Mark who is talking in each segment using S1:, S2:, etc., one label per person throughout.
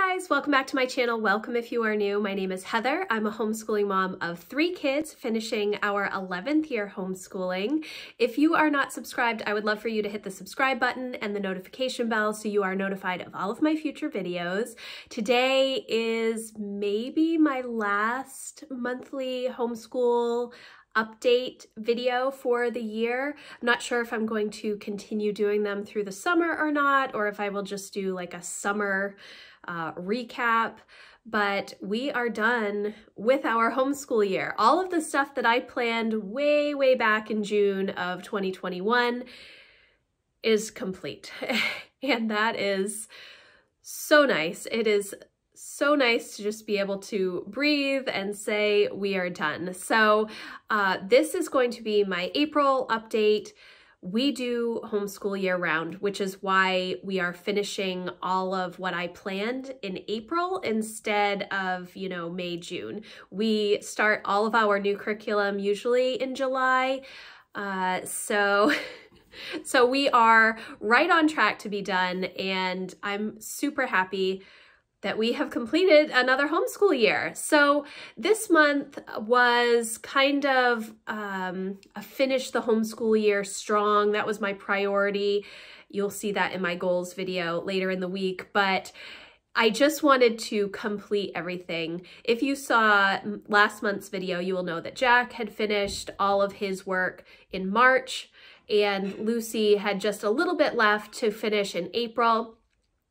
S1: guys, welcome back to my channel. Welcome if you are new. My name is Heather. I'm a homeschooling mom of 3 kids finishing our 11th year homeschooling. If you are not subscribed, I would love for you to hit the subscribe button and the notification bell so you are notified of all of my future videos. Today is maybe my last monthly homeschool update video for the year. I'm not sure if I'm going to continue doing them through the summer or not, or if I will just do like a summer recap, but we are done with our homeschool year. All of the stuff that I planned way back in June of 2021 is complete. And that is so nice. It is so nice to just be able to breathe and say we are done. So this is going to be my April update. We do homeschool year round, which is why we are finishing all of what I planned in April instead of, May, June. We start all of our new curriculum usually in July. So we are right on track to be done, and I'm super happy that we have completed another homeschool year. So this month was kind of a finish the homeschool year strong. That was my priority. You'll see that in my goals video later in the week, but I just wanted to complete everything. If you saw last month's video, you will know that Jack had finished all of his work in March, and Lucy had just a little bit left to finish in April.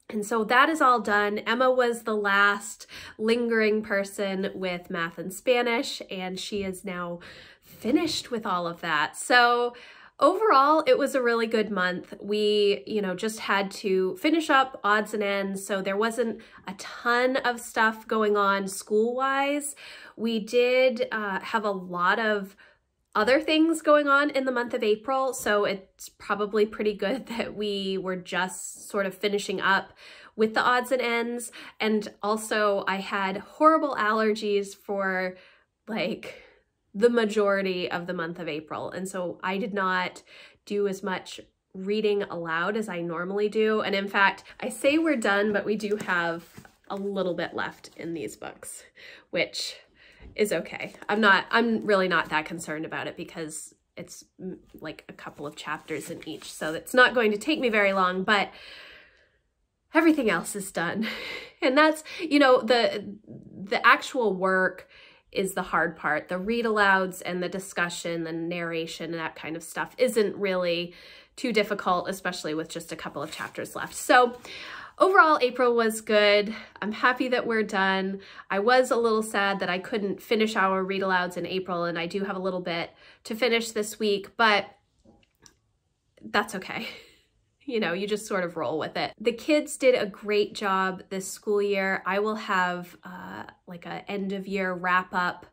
S1: And so that is all done. Emma was the last lingering person with math and Spanish, and she is now finished with all of that. So overall, it was a really good month. We, just had to finish up odds and ends, so there wasn't a ton of stuff going on school-wise. We did have a lot of other things going on in the month of April, so it's probably pretty good that we were just sort of finishing up with the odds and ends. And also I had horrible allergies for like the majority of the month of April, and so I did not do as much reading aloud as I normally do. And in fact, I say we're done, but we do have a little bit left in these books, which is okay. I'm really not that concerned about it because it's like a couple of chapters in each, so it's not going to take me very long, but everything else is done. And that's, the actual work is the hard part. The read alouds and the discussion, the narration, and that kind of stuff isn't really too difficult, especially with just a couple of chapters left. So overall, April was good. I'm happy that we're done. I was a little sad that I couldn't finish our read alouds in April, and I do have a little bit to finish this week, but that's okay. You just sort of roll with it. The kids did a great job this school year. I will have like a end of year wrap up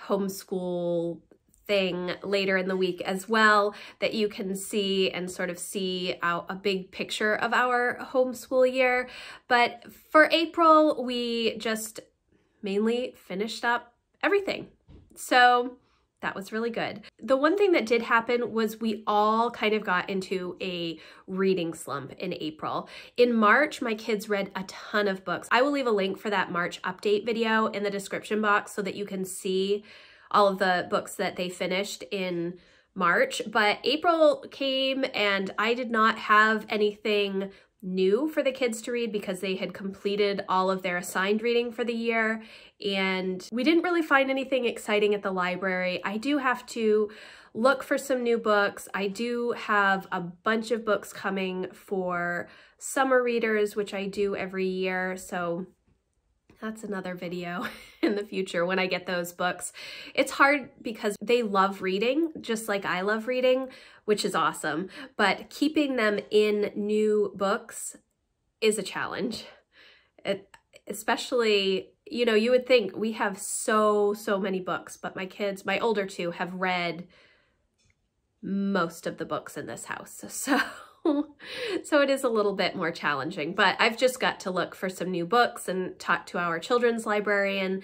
S1: homeschool thing later in the week as well that you can see and sort of see out a big picture of our homeschool year. But for April, we just mainly finished up everything. So that was really good. The one thing that did happen was we all kind of got into a reading slump in April. In March, my kids read a ton of books. I will leave a link for that March update video in the description box so that you can see all of the books that they finished in March. But April came and I did not have anything new for the kids to read because they had completed all of their assigned reading for the year, and we didn't really find anything exciting at the library. I do have to look for some new books. I do have a bunch of books coming for summer readers, which I do every year, so that's another video in the future when I get those books. It's hard because they love reading, just like I love reading, which is awesome. But keeping them in new books is a challenge. Especially, you would think we have so many books, but my kids, my older two, have read most of the books in this house. So it is a little bit more challenging, but I've just got to look for some new books and talk to our children's librarian.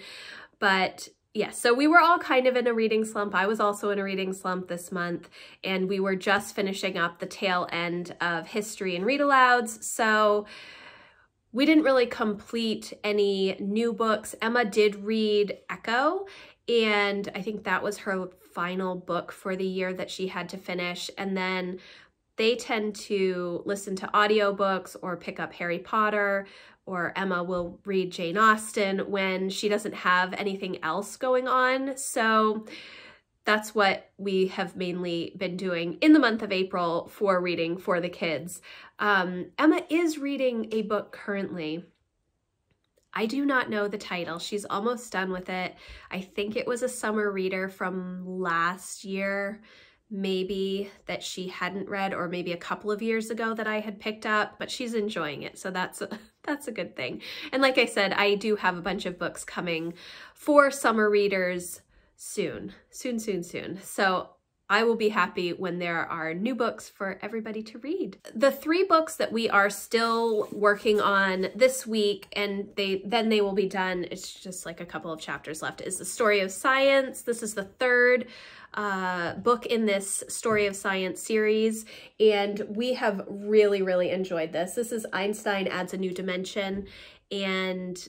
S1: But yeah, so we were all kind of in a reading slump. I was also in a reading slump this month, and we were just finishing up the tail end of history and read alouds. So we didn't really complete any new books. Emma did read Echo, and I think that was her final book for the year that she had to finish. And then they tend to listen to audiobooks or pick up Harry Potter, or Emma will read Jane Austen when she doesn't have anything else going on. So that's what we have mainly been doing in the month of April for reading for the kids. Emma is reading a book currently. I do not know the title. She's almost done with it. I think it was a summer reader from last year, maybe, that she hadn't read, or maybe a couple of years ago that I had picked up, but she's enjoying it. So that's a good thing. And like I said, I do have a bunch of books coming for summer readers soon. So I will be happy when there are new books for everybody to read. The 3 books that we are still working on this week, and then they will be done, it's just like a couple of chapters left, is The Story of Science. This is the 3rd book in this Story of Science series, and we have really enjoyed this. This is Einstein Adds a New Dimension, and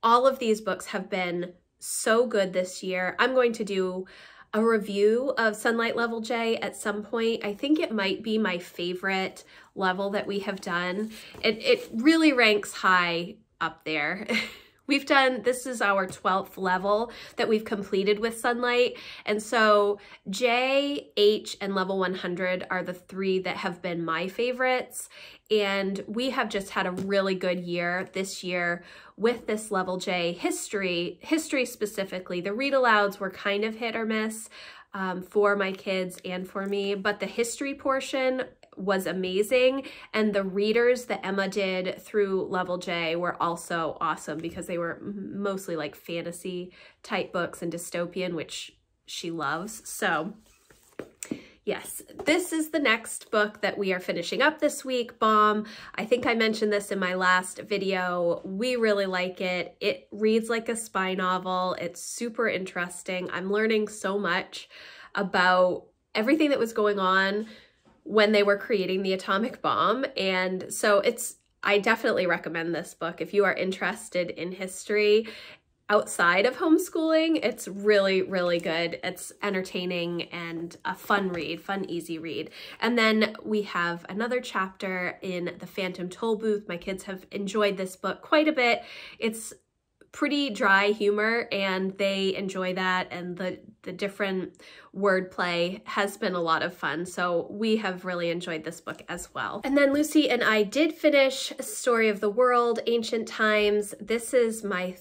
S1: all of these books have been so good this year. I'm going to do a review of Sunlight Level J at some point. I think it might be my favorite level that we have done. It really ranks high up there. This is our 12th level that we've completed with Sunlight. And so J, H, and level 100 are the 3 that have been my favorites. And we have just had a really good year this year with this level J. History specifically. The read alouds were kind of hit or miss for my kids and for me, but the history portion was amazing, and the readers that Emma did through level J were also awesome because they were mostly like fantasy type books and dystopian, which she loves. So yes, this is the next book that we are finishing up this week, Bomb. I think I mentioned this in my last video. We really like it. It reads like a spy novel. It's super interesting. I'm learning so much about everything that was going on when they were creating the atomic bomb. And so I definitely recommend this book if you are interested in history outside of homeschooling. It's really good. It's entertaining and a fun easy read. And then we have another chapter in The Phantom Toll Booth. My kids have enjoyed this book quite a bit. It's pretty dry humor and they enjoy that, and the different wordplay has been a lot of fun. So we have really enjoyed this book as well. And then Lucy and I did finish Story of the World, Ancient Times. This is my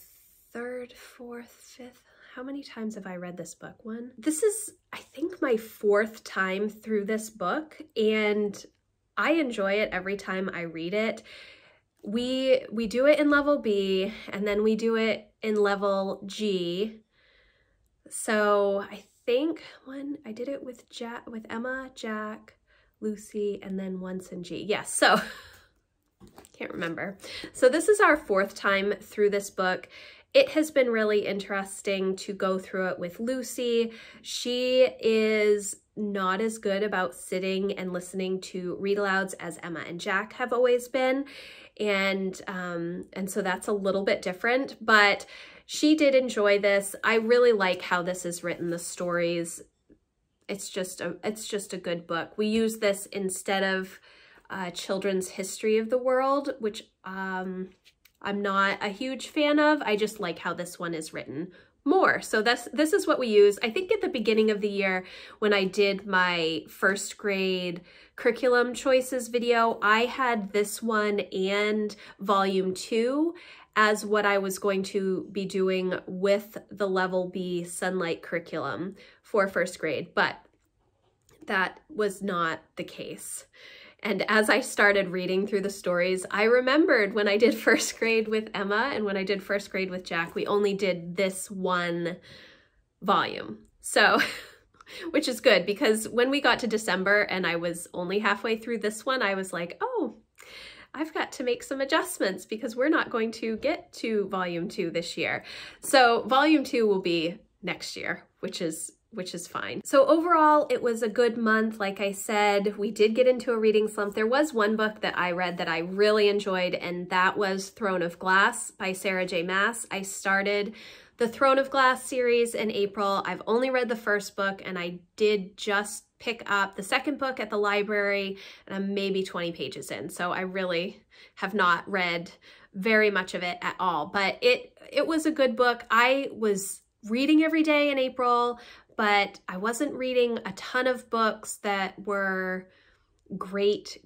S1: 3rd, 4th, 5th. How many times have I read this book? This is, I think, my 4th time through this book, and I enjoy it every time I read it. We do it in level B, and then we do it in level G. So I think I did it with Emma, Jack, Lucy, and then once in G. Yes, so can't remember. So this is our 4th time through this book. It has been really interesting to go through it with Lucy. She is not as good about sitting and listening to read alouds as Emma and Jack have always been. And so that's a little bit different, but she did enjoy this. I really like how this is written, the stories. It's just a good book. We use this instead of Children's History of the World, which I'm not a huge fan of. I just like how this one is written more. So this is what we use. I think at the beginning of the year when I did my 1st grade curriculum choices video, I had this one and volume 2 as what I was going to be doing with the level B Sunlight curriculum for 1st grade, but that was not the case. And as I started reading through the stories, I remembered when I did 1st grade with Emma and when I did 1st grade with Jack, we only did this one volume. So, which is good because when we got to December and I was only halfway through this one, I was like, oh, I've got to make some adjustments because we're not going to get to volume 2 this year. So volume 2 will be next year, which is which is fine. So overall, it was a good month. Like I said, we did get into a reading slump. There was one book that I read that I really enjoyed, and that was Throne of Glass by Sarah J. Maas. I started the Throne of Glass series in April. I've only read the first book, and I did just pick up the second book at the library, and I'm maybe 20 pages in. So I really have not read very much of it at all, but it was a good book. I was reading every day in April, but I wasn't reading a ton of books that were great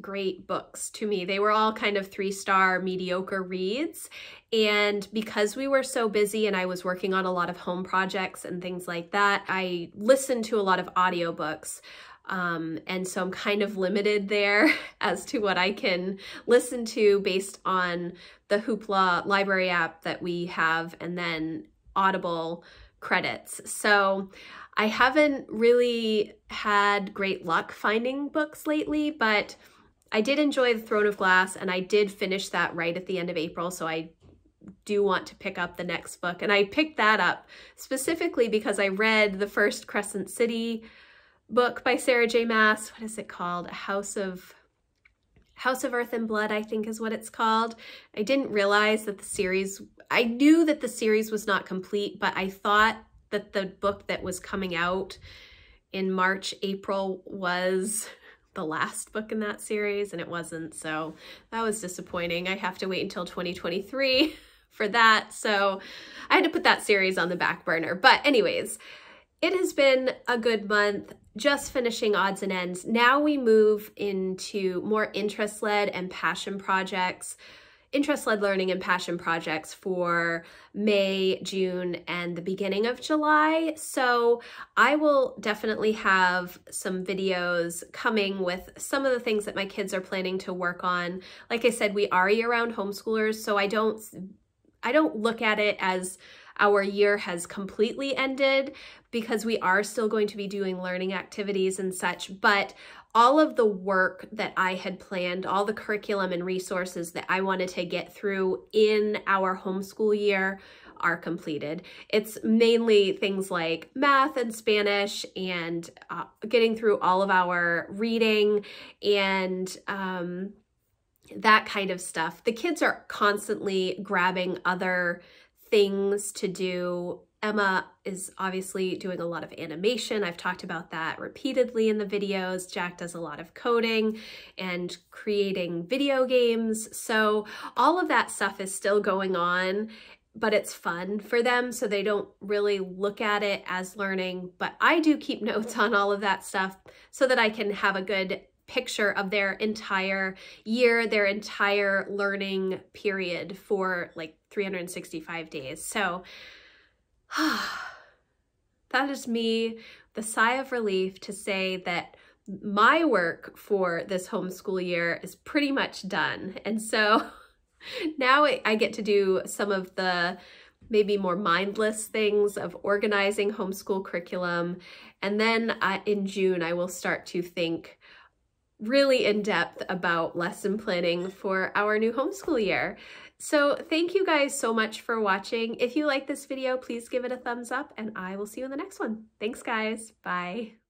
S1: books to me. They were all kind of 3-star mediocre reads. And because we were so busy and I was working on a lot of home projects and things like that, I listened to a lot of audiobooks. And so I'm kind of limited there as to what I can listen to based on the Hoopla library app that we have, and then Audible credits. So I haven't really had great luck finding books lately, but I did enjoy The Throne of Glass, and I did finish that right at the end of April. So I do want to pick up the next book. And I picked that up specifically because I read the first Crescent City book by Sarah J. Maas. What is it called? House of Earth and Blood, I think is what it's called. I didn't realize that I knew that the series was not complete, but I thought that the book that was coming out in March, April was the last book in that series, and it wasn't. So that was disappointing. I have to wait until 2023 for that. So I had to put that series on the back burner. But anyways, it has been a good month, just finishing odds and ends. Now we move into more interest-led and passion projects, interest-led learning and passion projects for May, June, and the beginning of July. So I will definitely have some videos coming with some of the things that my kids are planning to work on. Like I said, we are year-round homeschoolers, so I don't look at it as our year has completely ended, because we are still going to be doing learning activities and such, but all of the work that I had planned, all the curriculum and resources that I wanted to get through in our homeschool year are completed. It's mainly things like math and Spanish, and getting through all of our reading and that kind of stuff. The kids are constantly grabbing other things to do. Emma is obviously doing a lot of animation. I've talked about that repeatedly in the videos. Jack does a lot of coding and creating video games. So all of that stuff is still going on, but it's fun for them, so they don't really look at it as learning. But I do keep notes on all of that stuff so that I can have a good picture of their entire year, their entire learning period for like 365 days. So that is me, the sigh of relief to say that my work for this homeschool year is pretty much done. And so now I get to do some of the maybe more mindless things of organizing homeschool curriculum. And then in June, I will start to think really in depth about lesson planning for our new homeschool year. So thank you guys so much for watching. If you like this video, please give it a thumbs up, and I will see you in the next one. Thanks guys, bye.